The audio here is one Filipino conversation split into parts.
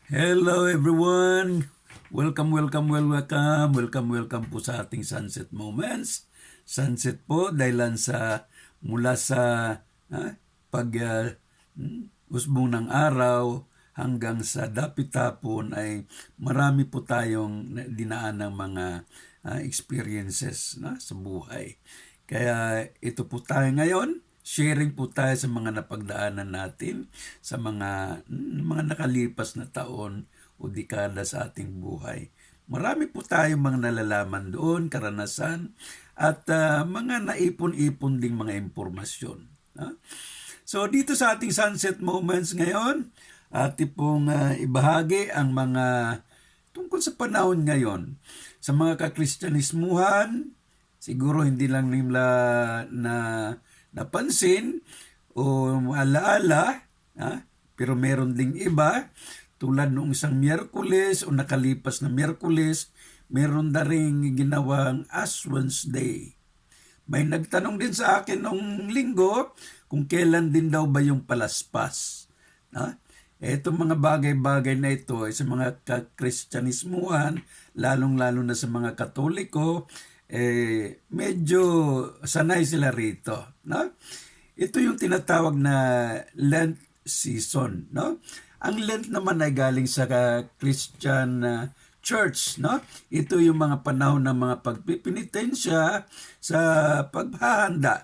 Hello everyone! Welcome po sa ating Sunset Moments. Sunset po dahilan sa mula sa pag usbong ng araw hanggang sa dapit-hapon ay marami po tayong dinaan ng mga experiences sa buhay. Kaya ito po tayo ngayon. Sharing po tayo sa mga napagdaanan natin sa mga nakalipas na taon o dekada sa ating buhay. Marami po tayong mga nalalaman doon, karanasan, at mga naipon-ipon ding mga impormasyon. So dito sa ating Sunset Moments ngayon, ating pong ibahagi ang mga tungkol sa panahon ngayon. Sa mga kakristyanismuhan, siguro hindi lang nila napansin o alaala, pero meron ding iba, tulad noong isang Miyerkules o nakalipas na Miyerkules, meron na rin ginawang Ash Wednesday. May nagtanong din sa akin noong linggo kung kailan din daw ba yung palaspas. Itong mga bagay-bagay na ito ay sa mga Kristyanismuhan, lalong-lalo na sa mga Katoliko, medyo sanay sila rito. Ito yung tinatawag na Lent season. Ang Lent naman ay galing sa Christian Church. Ito yung mga panahon ng mga pagpipinitensya sa paghahanda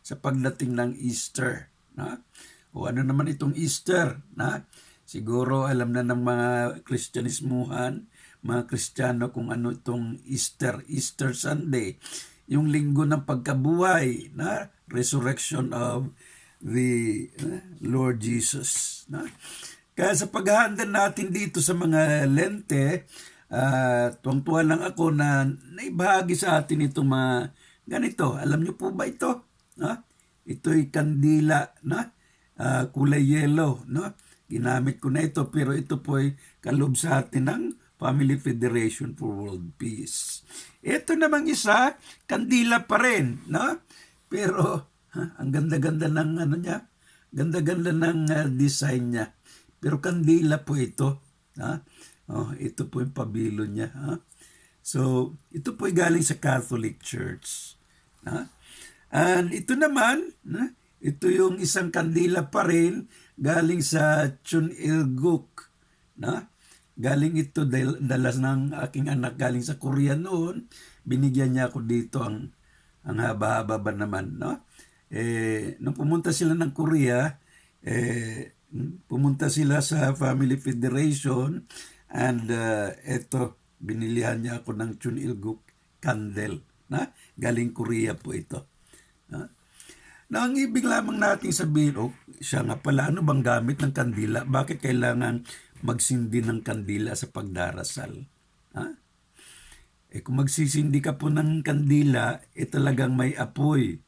sa pagdating ng Easter. O ano naman itong Easter? Siguro alam na ng mga Kristyanismuhan, mga Kristiyano kung ano itong Easter Sunday. Yung linggo ng pagkabuhay, resurrection of the Lord Jesus. Kaya sa paghahanda natin dito sa mga Lente, tuwang-tuwa lang ako na naibahagi sa atin itong mga ganito. Alam niyo po ba ito? Ito'y kandila, kulay yellow. Ginamit ko na ito, pero ito po ay kalob sa atin ng Family Federation for World Peace. Ito namang isa, kandila pa rin, pero ang ganda-ganda ng niya, ganda-ganda ng design niya. Pero kandila po ito, ito po yung pabilo niya. So, ito po ay galing sa Catholic Church. And ito naman, ito yung isang kandila pa rin galing sa Chunilguk. Galing ito dalas ng aking anak galing sa Korea noon. Binigyan niya ako dito ang haba-haba ba naman. Nung pumunta sila ng Korea, pumunta sila sa Family Federation and ito, binilihan niya ako ng Chunilguk candle. Galing Korea po ito. Na ang ibig lamang nating sabihin, siya nga pala, ano bang gamit ng kandila? Bakit kailangan magsindi ng kandila sa pagdarasal? Kung magsisindi ka po ng kandila, talagang may apoy.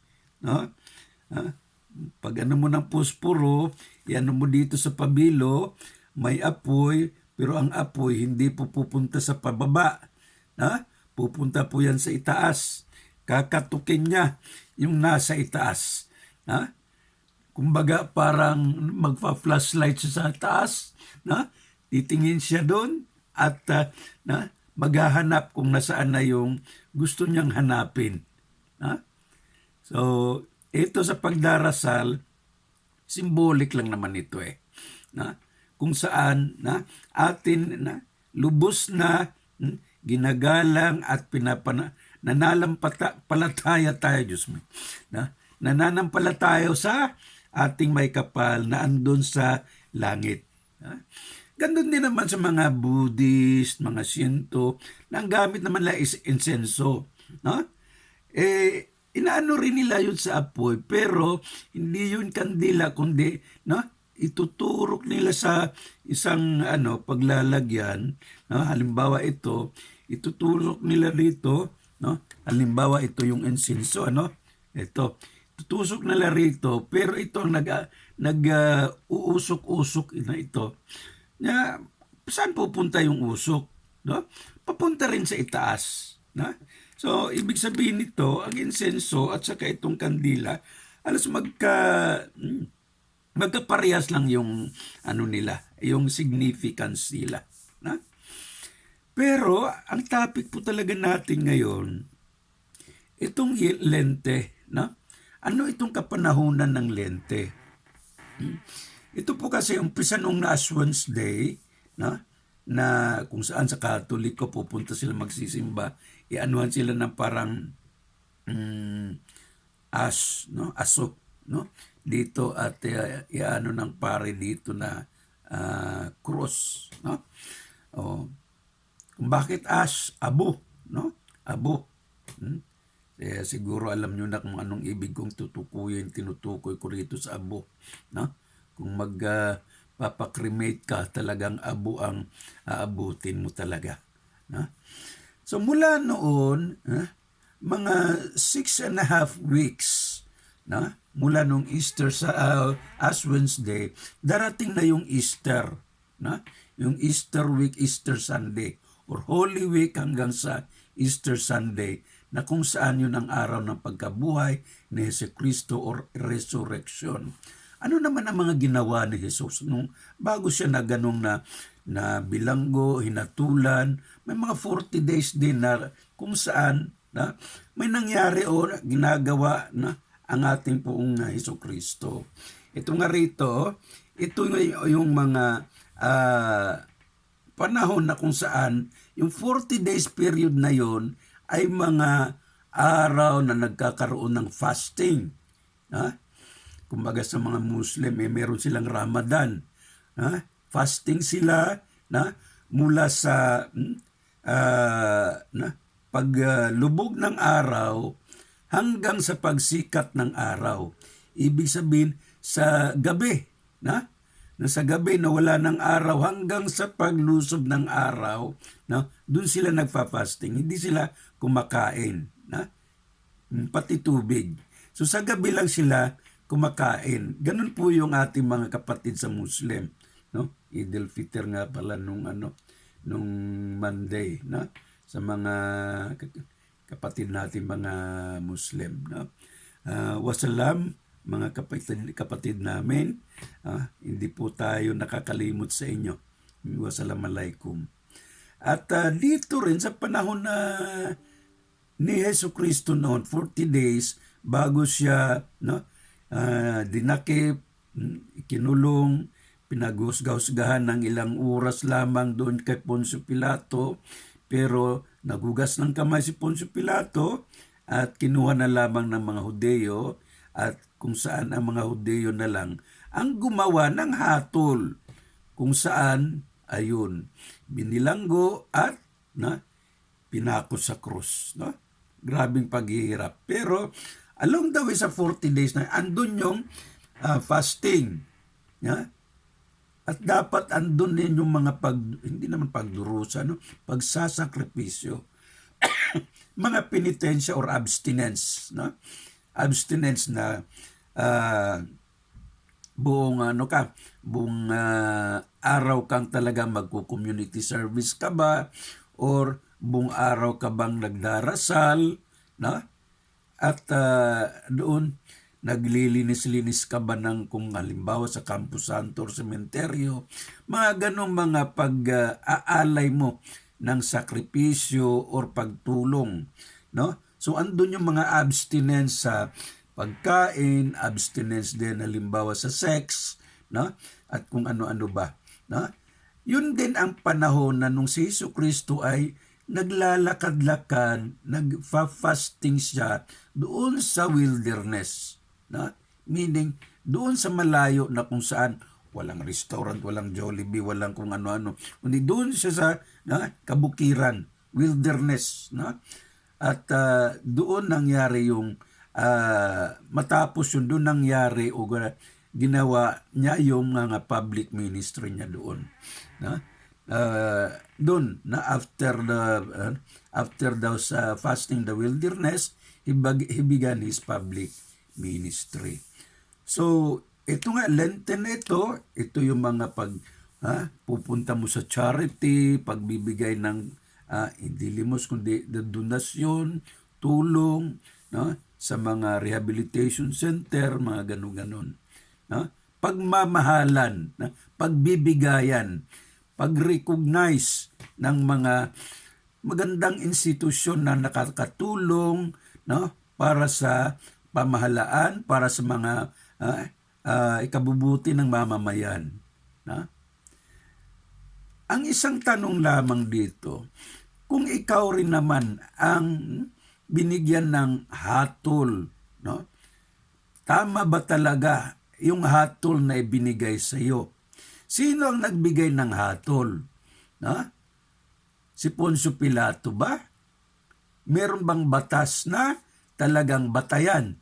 Pag ano mo ng puspuro, yan mo dito sa pabilo, may apoy, pero ang apoy hindi po pupunta sa pababa. Pupunta po yan sa itaas. Kakatukin niya yung nasa itaas. Kumbaga parang magpa-flashlight siya sa taas, titingin siya doon at maghahanap kung nasaan na yung gusto niyang hanapin. So, ito sa pagdarasal, symbolic lang naman ito kung saan atin lubos na ginagalang at nananampalataya tayo, Diyos mo, nananampalataya sa ating may kapal na andun sa langit. Gandun din naman sa mga Buddhist, mga Shinto, na ang gamit naman nila is insenso. Inaano rin nila yun sa apoy, pero hindi yun kandila, kundi ituturok nila sa isang paglalagyan. Halimbawa ito, ituturok nila dito. Halimbawa ito yung insenso. Ito, tutusok nila rito, pero ito ang uusok-usok na ito. Saan pupunta yung usok? Papunta rin sa itaas. So, ibig sabihin nito, ang insenso at saka itong kandila, alas magkaparehas lang yung ano nila, yung significance nila. Na? Pero ang topic po talaga natin ngayon, itong lente, na? Ano itong kapanahunan ng lente? Ito po kasi umpisa nung Ash Wednesday, na kung saan sa Katoliko pupunta sila magsisimba, ianuhan sila ng parang aso, no? Dito at iano ng pare dito na cross, no? Oh, kung bakit ash, abo, no? Abo. Siguro alam nyo na kung anong ibig kong tutukuyin, tinutukoy ko rito sa abo, no? Kung papakremate ka, talagang abo ang aabutin mo talaga, no? So mula noon, mga 6.5 weeks, na mula nung Easter sa Ash Wednesday, darating na yung Easter, na yung Easter week, Easter Sunday, or Holy Week hanggang sa Easter Sunday, na kung saan yun ang araw ng pagkabuhay ni Jesucristo or resurrection. Ano naman ang mga ginawa ni Jesus nung bago siya na ganong na bilanggo, hinatulan, may mga 40 days din na kung saan na may nangyari o ginagawa na ang ating poong Jesucristo. Ito nga rito, ito yung mga panahon na kung saan yung 40 days period na yon ay mga araw na nagkakaroon ng fasting. Kumbaga sa mga Muslim, meron silang Ramadan. Fasting sila mula sa paglubog ng araw hanggang sa pagsikat ng araw. Ibig sabihin, sa gabi, na sa gabi na wala ng araw hanggang sa paglusob ng araw, doon sila nagfa-fasting. Hindi sila kumakain, pati tubig. So sa gabi lang sila kumakain. Ganun po yung ating mga kapatid sa Muslim, no? Eid al-Fitr nga pala nung Monday, no? Sa mga kapatid natin mga Muslim, no? Wasalam, mga kapatid namin, hindi po tayo nakakalimot sa inyo. Wassalamualaikum. At dito rin sa panahon na ni Jesucristo noon, 40 days bago siya dinakip, kinulong, pinagusga-husgahan ng ilang oras lamang doon kay Poncio Pilato, pero nagugas ng kamay si Poncio Pilato at kinuha na lamang ng mga Hudeo, at kung saan ang mga Hudeo na lang ang gumawa ng hatol, kung saan ayun binilanggo at pinako sa krus, no? Grabing paghihirap. Pero along the way sa 40 days na andun yung fasting, at dapat andun din yung mga hindi naman pagdurusa, pagsasakripisyo, mga penitensya or abstinence, abstinence na buong araw kang talaga magko-community service ka ba, or buong araw ka bang nagdarasal, at doon naglilinis-linis ka ba ng kung halimbawa sa Campo Santo or sementeryo, mga ganong mga pag-aalay mo ng sakripisyo or pagtulong, no? So andun yung mga abstinence sa pagkain, abstinence din halimbawa sa sex, no? At kung ano-ano ba, no? Yun din ang panahon na nung si Jesucristo ay naglalakad-lakad, nagfa-fasting siya doon sa wilderness, meaning doon sa malayo na kung saan walang restaurant, walang Jollibee, walang kung ano-ano, kundi doon siya sa kabukiran, wilderness, at doon nangyari yung matapos yun, doon nangyari o ginawa niya yung mga public ministry niya doon, doon na after daw sa fasting the wilderness, he began his public ministry. So ito nga Lenten, ito yung mga pupunta mo sa charity, pagbibigay ng hindi limos kundi donasyon, tulong, sa mga rehabilitation center, mga ganun-ganon, pagmamahalan, pagbibigayan, pag-recognize ng mga magandang institusyon na nakakatulong, no, para sa pamahalaan, para sa mga ikabubuti ng mamamayan. No? Ang isang tanong lamang dito, kung ikaw rin naman ang binigyan ng hatol, no? Tama ba talaga yung hatol na ibinigay sa iyo? Sino ang nagbigay ng hatol? No? Si Poncio Pilato ba? Meron bang batas na talagang batayan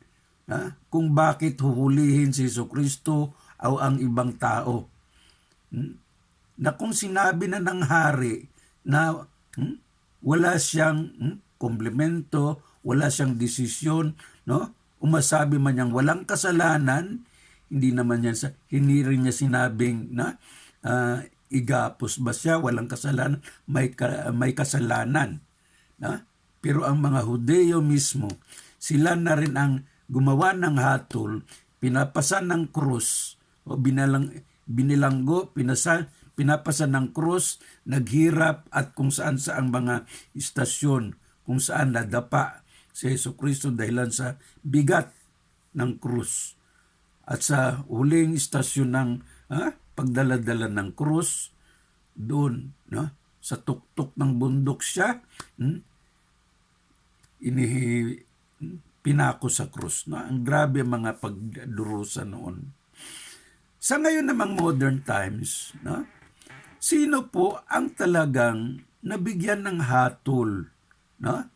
kung bakit huhulihin si Jesucristo o ang ibang tao? Na kung sinabi na ng hari na wala siyang komplemento, wala siyang desisyon, no? Umasabi man niyang walang kasalanan, hindi naman hindi rin niya sinabing na igapos ba siya, walang kasalanan, may kasalanan. Na? Pero ang mga Hudeo mismo, sila na rin ang gumawa ng hatol, pinapasan ng krus, o binilanggo, pinapasan ng krus, naghirap at kung saan sa ang mga istasyon, kung saan nadapa si Jesucristo dahilan sa bigat ng krus. At sa huling istasyon ng pagdaladala ng krus, doon, no, sa tuktok ng bundok siya, pinako sa krus. No? Ang grabe mga pagdurusa noon. Sa ngayon namang modern times, no, sino po ang talagang nabigyan ng hatol, no,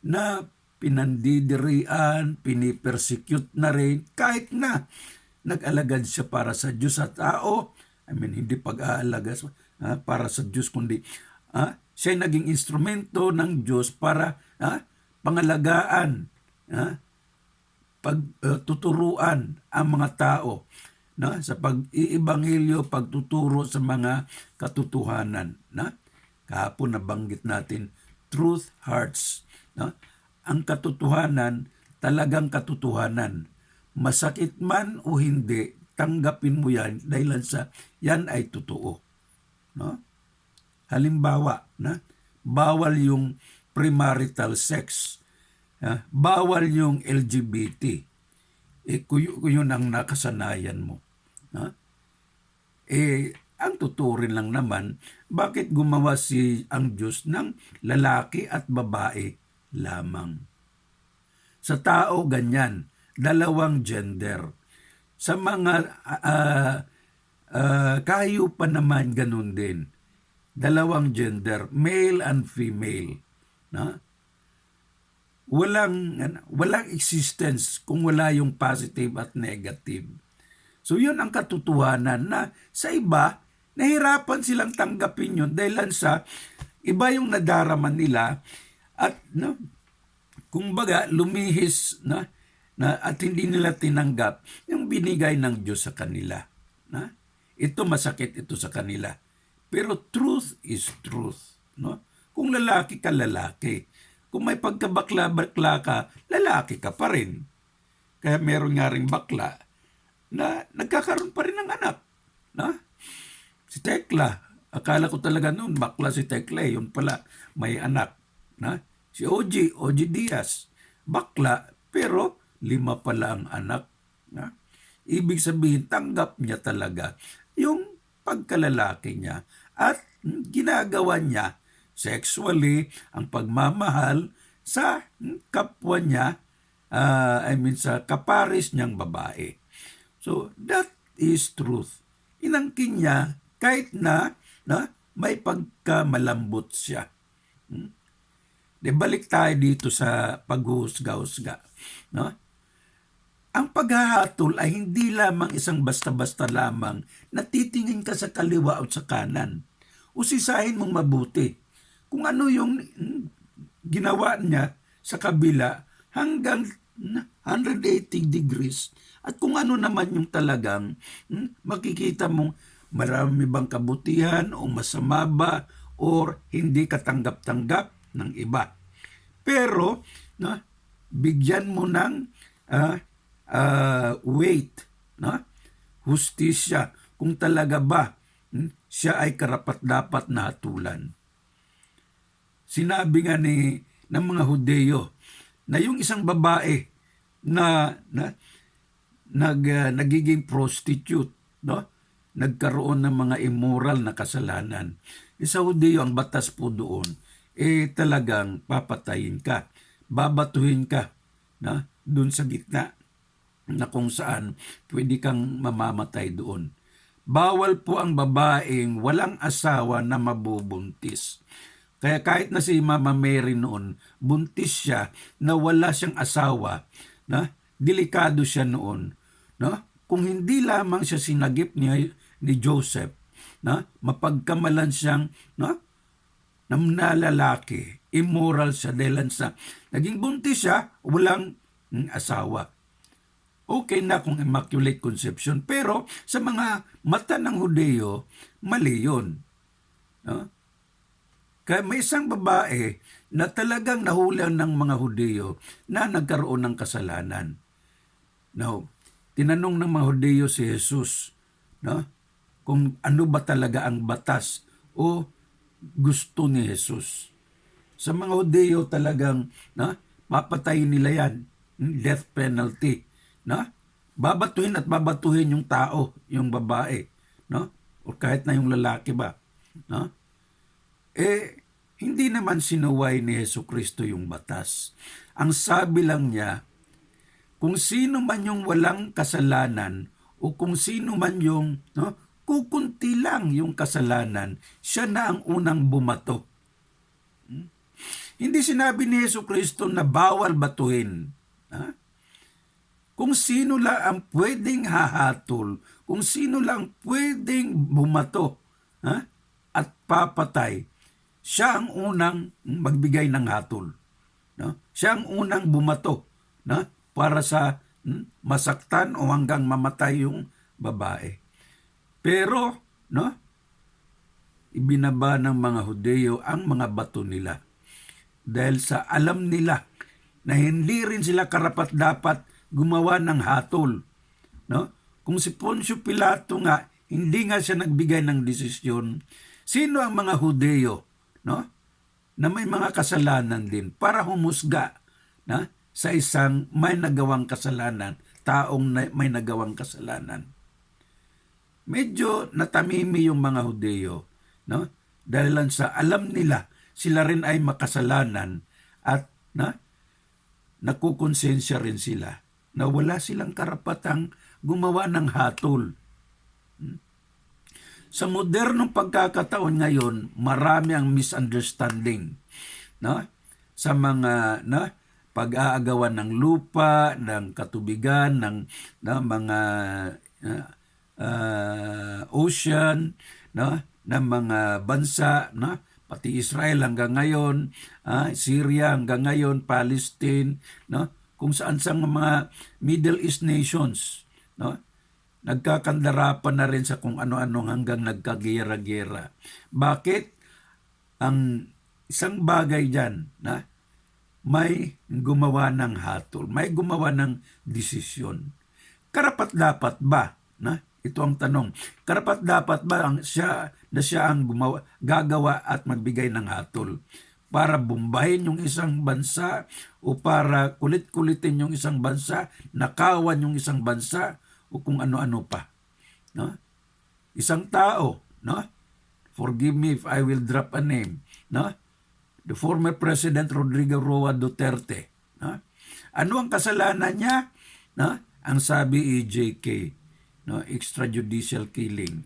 na pinandidirian, pinipersecute na rin, kahit na nag-alagad siya para sa Diyos at tao. Hindi pag-aalaga para sa Diyos, kundi siya naging instrumento ng Diyos para pangalagaan, pagtuturuan ang mga tao sa pag-iibanghelyo, pagtuturo sa mga katotohanan. Kahapon nabanggit natin, truth hurts. Ang katotohanan, talagang katotohanan. Masakit man o hindi, tanggapin mo yan dahil sa yan ay totoo. No? Halimbawa, bawal yung premarital sex. Bawal yung LGBT. Kung yun ang nakasanayan mo. Ang tuturin lang naman, bakit gumawa ang Diyos ng lalaki at babae lamang? Sa tao, ganyan. Dalawang gender. Sa mga kahayupan naman, ganun din. Dalawang gender, male and female. Walang existence kung wala yung positive at negative. So yun ang katotohanan na sa iba, nahirapan silang tanggapin yun dahil sa iba yung nadarama nila at kumbaga lumihis at hindi nila tinanggap yung binigay ng Diyos sa kanila. Ito masakit ito sa kanila. Pero truth is truth. Kung lalaki ka, lalaki. Kung may pagkabakla-bakla ka, lalaki ka pa rin. Kaya meron nga ring bakla na nagkakaroon pa rin ng anak. Si Tekla, akala ko talaga noon, bakla si Tekla, yun pala, may anak. Si OG Diaz, bakla, pero 5 pala ang anak. Ibig sabihin, tanggap niya talaga yung pagkalalaki niya at ginagawa niya sexually ang pagmamahal sa kapwa niya, sa kapares niyang babae. So, that is truth. Inangkin niya kahit na may pagkamalambot siya. Balik tayo dito sa paghuhusga-husga. Ang paghahatol ay hindi lamang isang basta-basta lamang na titingin ka sa kaliwa o sa kanan. Usisahin mong mabuti kung ano yung ginawa niya sa kabila hanggang 180 degrees at kung ano naman yung talagang makikita mong marami bang kabutihan o masama ba or hindi katanggap-tanggap ng iba. Pero bigyan mo ng weight hustisya kung talaga ba siya ay karapat-dapat na hatulan. Sinabi nga ng mga Hudyo na yung isang babae na nagiging prostitute, no? Nagkaroon ng mga immoral na kasalanan. Sa Hudyo, ang batas po doon, talagang papatayin ka. Babatuhin ka, na doon sa gitna na kung saan pwede kang mamamatay doon. Bawal po ang babaeng walang asawa na mabubuntis. Kaya kahit na si Mama Mary noon, buntis siya na wala siyang asawa, na delikado siya noon. No? Kung hindi lamang siya sinagip ni Joseph, na mapagkamalan siyang na lalaki, immoral siya dahil sa naging buntis siya, walang asawa. Okay na kung immaculate conception, pero sa mga mata ng Hudyo, mali yun. No? Kaya may isang babae na talagang nahulang ng mga Hudyo na nagkaroon ng kasalanan. Now, tinanong ng mga Hudyo si Jesus, no? Kung ano ba talaga ang batas o gusto ni Jesus. Sa mga Hudyo talagang papatayin nila yan, death penalty. No? Babatuhin at babatuhin yung tao, yung babae, no? O kahit na yung lalaki ba. No? Hindi naman sinuway ni Jesucristo yung batas. Ang sabi lang niya, kung sino man yung walang kasalanan o kung sino man yung kukunti lang yung kasalanan, siya na ang unang bumato. Hindi sinabi ni Jesucristo na bawal batuhin. Kung sino lang ang pwedeng hahatol, kung sino lang pwedeng bumato at papatay, siya ang unang magbigay ng hatol. No? Siya ang unang bumato para sa masaktan o hanggang mamatay yung babae. Pero, ibinaba ng mga Hudyo ang mga bato nila. Dahil sa alam nila na hindi rin sila karapat-dapat gumawa ng hatol. No? Kung si Poncio Pilato nga, hindi nga siya nagbigay ng desisyon, sino ang mga Hudyo na may mga kasalanan din para humusga sa isang may nagawang kasalanan, taong may nagawang kasalanan? Medyo natamimi yung mga Hudyo, dahil sa alam nila sila rin ay makasalanan at nakukonsensya rin sila na wala silang karapatang gumawa ng hatol. Sa modernong pagkakataon ngayon, marami ang misunderstanding sa mga pag-aagawan ng lupa, ng katubigan, ng mga ocean, ng mga bansa, pati Israel hanggang ngayon, Syria hanggang ngayon, Palestine, kung saan sa mga Middle East nations, nagkakandarapan na rin sa kung ano-ano hanggang nagkagera-gera. Bakit? Ang isang bagay dyan, may gumawa ng hatol, may gumawa ng desisyon. Karapat-dapat ba? Ito ang tanong. Karapat-dapat ba siya ang gagawa at magbigay ng hatol para bombahin yung isang bansa o para kulit-kulitin yung isang bansa, nakawan yung isang bansa, o kung ano-ano pa. Isang tao, forgive me if I will drop a name, the former President Rodrigo Roa Duterte. Ano ang kasalanan niya? Ang sabi EJK, extrajudicial killing.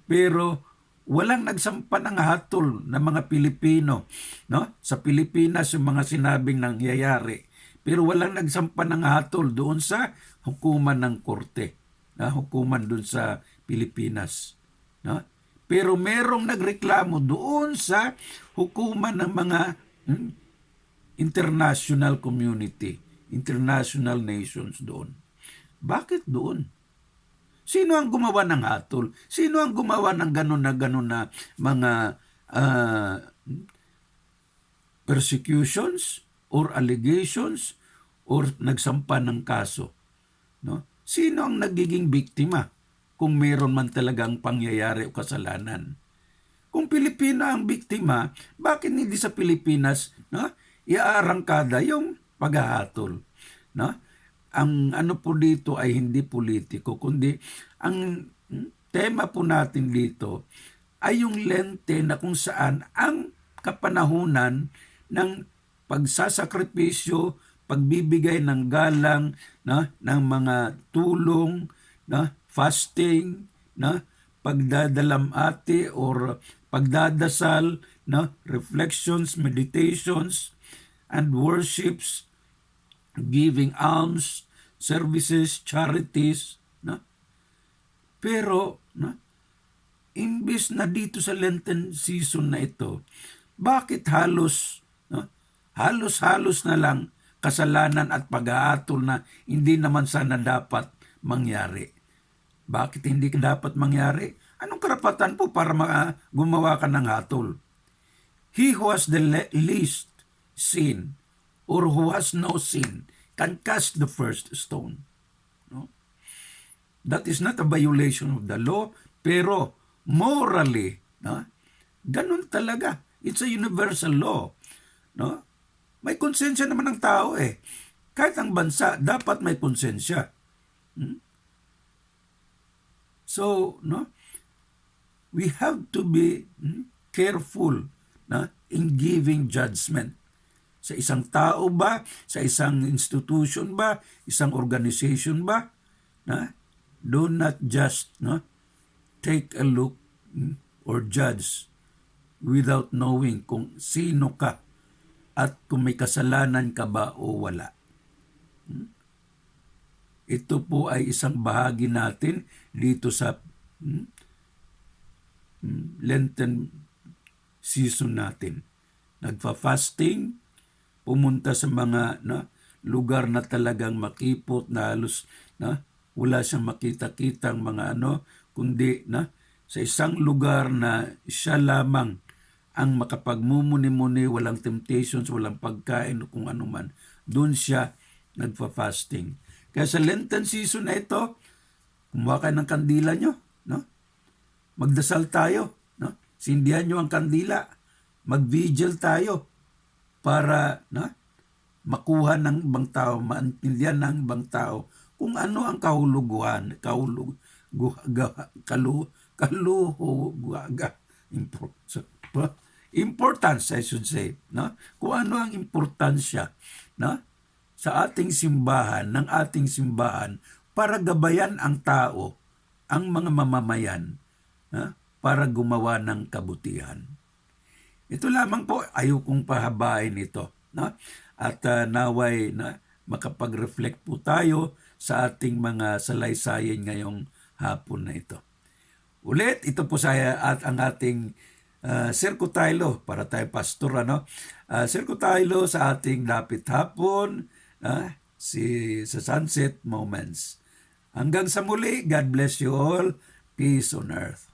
Pero walang nagsampa ng hatol ng mga Pilipino. Sa Pilipinas yung mga sinabing nangyayari. Pero walang nagsampa ng hatol doon sa hukuman ng korte. Hukuman doon sa Pilipinas. Pero merong nagreklamo doon sa hukuman ng mga international community, international nations doon. Bakit doon? Sino ang gumawa ng hatol? Sino ang gumawa ng gano'n na mga persecutions or allegations or nagsampa ng kaso? Sino ang nagiging biktima? kung meron man talagang pangyayari o kasalanan. Kung Pilipina ang biktima, bakit hindi sa Pilipinas iaarangkada yung paghahatol? No? Ang ano po dito ay hindi politiko, kundi ang tema po natin dito ay yung lente na kung saan ang kapanahunan ng pagsasakripisyo, pagbibigay ng galang, ng mga tulong, fasting, pagdadalamhati or pagdadasal, reflections, meditations, and worships, giving alms, services, charities. Pero, imbis na dito sa Lenten season na ito, bakit halos na lang kasalanan at pag-aatol na hindi naman sana dapat mangyari? Bakit hindi dapat mangyari? Anong karapatan po para gumawa ka ng hatol? He who has the least sin or who has no sin can cast the first stone. No? That is not a violation of the law, pero morally, ganun talaga. It's a universal law. No? May konsensya naman ng tao eh. Kahit ang bansa, dapat may konsensya. So, we have to be careful in giving judgment. Sa isang tao ba? Sa isang institution ba? Isang organization ba? Do not just take a look or judge without knowing kung sino ka at kung may kasalanan ka ba o wala. Ito po ay isang bahagi natin dito sa Lenten season natin. Nagfa-fasting, pumunta sa mga lugar na talagang makipot na halos wala siyang makita-kitang mga kundi sa isang lugar na siya lamang ang makapagmumuni-muni, walang temptations, walang pagkain o kung ano man. Doon siya nagfa-fasting. Kaya sa Lenten season na ito, kumuha kayo ng kandila nyo. Magdasal tayo. Sindihan nyo ang kandila. Mag-vigil tayo para makuha ng ibang tao, maintindihan ng ibang tao kung ano ang importance, I should say. Kung ano ang importansya sa ating simbahan, ng ating simbahan, para gabayan ang tao, ang mga mamamayan, para gumawa ng kabutihan. Ito lamang po, ayokong pahabain ito. At naway makapag-reflect po tayo sa ating mga salaysay ngayong hapon na ito. Ulit, ito po at ang ating Sir Cutaylo, para tayo pastor, Sir Cutaylo sa ating lapit hapon, sa Sunset Moments. Hanggang sa muli, God bless you all. Peace on earth.